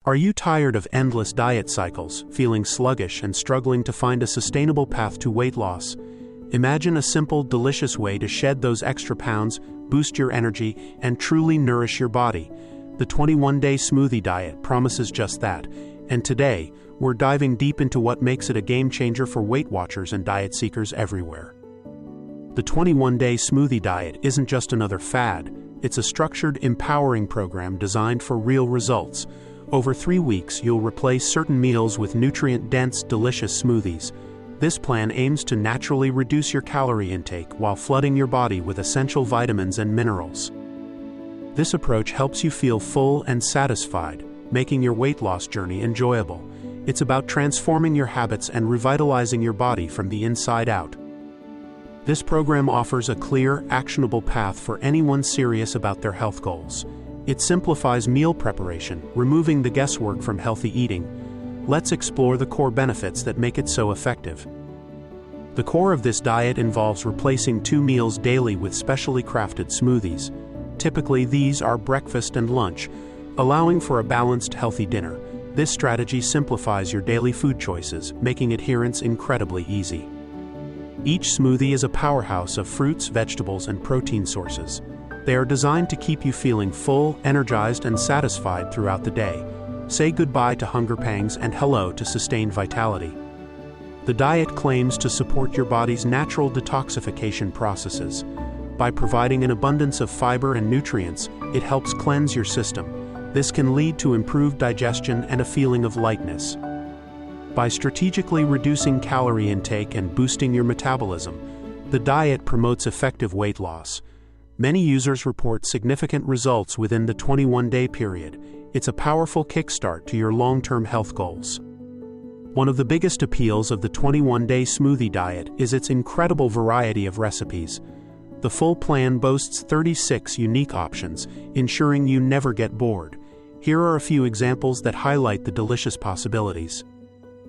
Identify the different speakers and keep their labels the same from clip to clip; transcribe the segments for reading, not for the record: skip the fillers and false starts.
Speaker 1: Are you tired of endless diet cycles, feeling sluggish and struggling to find a sustainable path to weight loss? Imagine a simple, delicious way to shed those extra pounds, boost your energy, and truly nourish your body. The 21-day smoothie diet promises just that, and today, we're diving deep into what makes it a game-changer for Weight Watchers and diet seekers everywhere. The 21-day smoothie diet isn't just another fad, it's a structured, empowering program designed for real results. Over 3 weeks, you'll replace certain meals with nutrient-dense, delicious smoothies. This plan aims to naturally reduce your calorie intake while flooding your body with essential vitamins and minerals. This approach helps you feel full and satisfied, making your weight loss journey enjoyable. It's about transforming your habits and revitalizing your body from the inside out. This program offers a clear, actionable path for anyone serious about their health goals. It simplifies meal preparation, removing the guesswork from healthy eating. Let's explore the core benefits that make it so effective. The core of this diet involves replacing 2 meals daily with specially crafted smoothies. Typically, these are breakfast and lunch, allowing for a balanced, healthy dinner. This strategy simplifies your daily food choices, making adherence incredibly easy. Each smoothie is a powerhouse of fruits, vegetables, and protein sources. They are designed to keep you feeling full, energized, and satisfied throughout the day. Say goodbye to hunger pangs and hello to sustained vitality. The diet claims to support your body's natural detoxification processes. By providing an abundance of fiber and nutrients, it helps cleanse your system. This can lead to improved digestion and a feeling of lightness. By strategically reducing calorie intake and boosting your metabolism, the diet promotes effective weight loss. Many users report significant results within the 21-day period. It's a powerful kickstart to your long-term health goals. One of the biggest appeals of the 21-day smoothie diet is its incredible variety of recipes. The full plan boasts 36 unique options, ensuring you never get bored. Here are a few examples that highlight the delicious possibilities.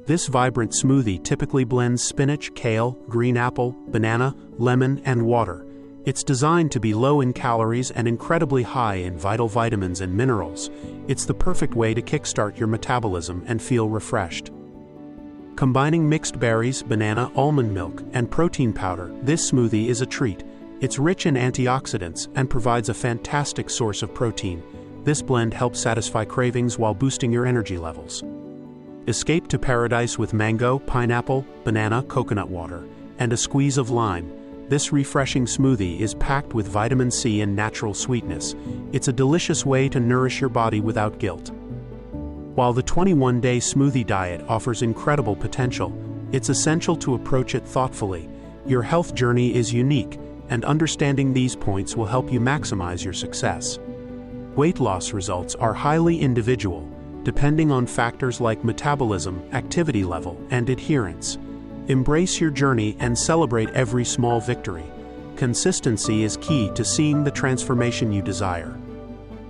Speaker 1: This vibrant smoothie typically blends spinach, kale, green apple, banana, lemon, and water. It's designed to be low in calories and incredibly high in vital vitamins and minerals. It's the perfect way to kickstart your metabolism and feel refreshed. Combining mixed berries, banana, almond milk, and protein powder, this smoothie is a treat. It's rich in antioxidants and provides a fantastic source of protein. This blend helps satisfy cravings while boosting your energy levels. Escape to paradise with mango, pineapple, banana, coconut water, and a squeeze of lime. This refreshing smoothie is packed with vitamin C and natural sweetness. It's a delicious way to nourish your body without guilt. While the 21-day smoothie diet offers incredible potential, it's essential to approach it thoughtfully. Your health journey is unique, and understanding these points will help you maximize your success. Weight loss results are highly individual, depending on factors like metabolism, activity level, and adherence. Embrace your journey and celebrate every small victory. Consistency is key to seeing the transformation you desire.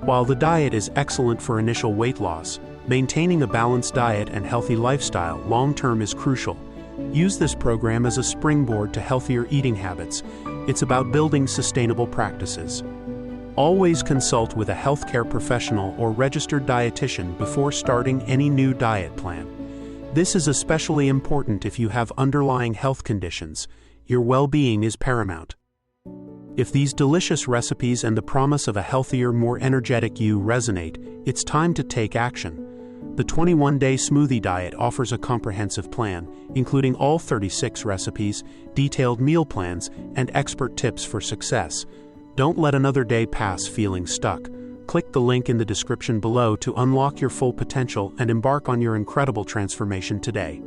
Speaker 1: While the diet is excellent for initial weight loss, maintaining a balanced diet and healthy lifestyle long-term is crucial. Use this program as a springboard to healthier eating habits. It's about building sustainable practices. Always consult with a healthcare professional or registered dietitian before starting any new diet plan. This is especially important if you have underlying health conditions. Your well-being is paramount. If these delicious recipes and the promise of a healthier, more energetic you resonate, it's time to take action. The 21-day smoothie diet offers a comprehensive plan, including all 36 recipes, detailed meal plans, and expert tips for success. Don't let another day pass feeling stuck. Click the link in the description below to unlock your full potential and embark on your incredible transformation today.